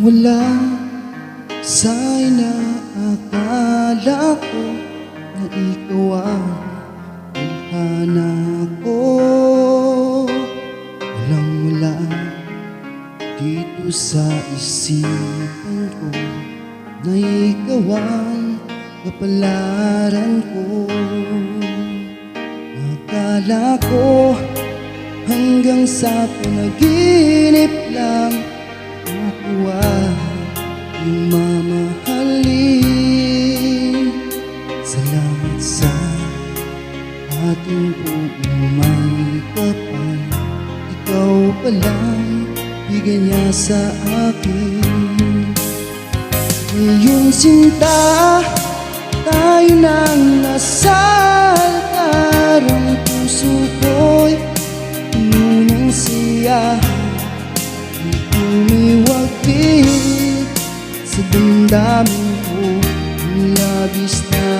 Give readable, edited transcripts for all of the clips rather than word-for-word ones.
wala sa inaakala ko na ikaw ang tadhana ko. Walang-wala dito sa isipan ko na ikaw ang kapalaran ko. Akala ko hanggang sa panaginip lang ako ay iyong mamahalin. Salamat sa ating umay kapal. Ikaw palang bigay niya sa akin. Ngayong sinta, tayo nang nasa altarang puso ko'y nunang siya. Umiwagpit sa damdamin ko ang labis na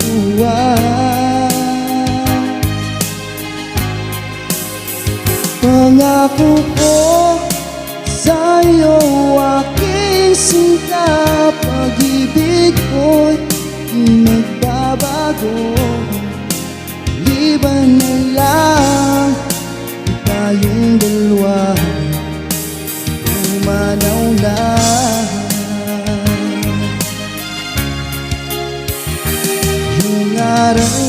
tuwa. Pangako ko sa'yo aking sinta, pag-ibig ko'y di magbabago. Liban na lang tayong dalawa, umanaw na. Yung araw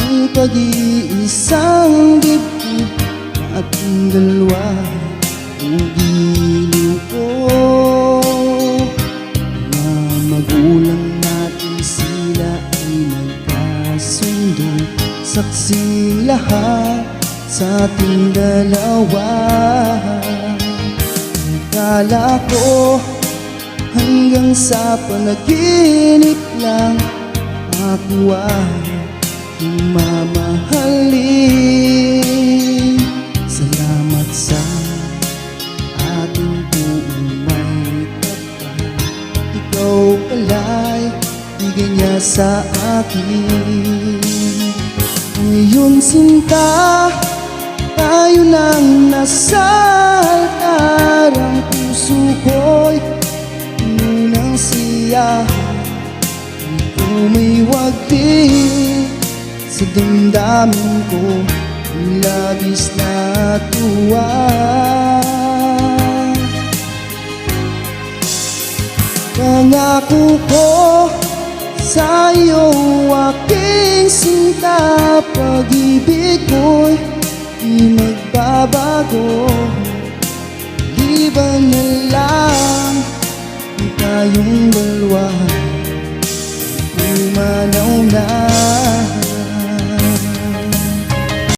ang pag-iisang dibdib, ating dalawa ang giliw ko. Mga magulang natin sila ay nagkasundo, saksi lahat sa ating dalawa. Akala ko hanggang sa panaginip lang ako ay iyong mamahalin. Salamat sa ating umay kapal. Ikaw pala'y bigay niya sa akin. Ngayon sinta, tayo nang nasa altarang puso ko'y nunang siya. Umiwagpit sa damdamin ko ang labis na tuwa. Pangako ko sa'yo aking sinta, pag-ibig ko'y di magbabago. Liban na lang tayong dalawa, umanaw na.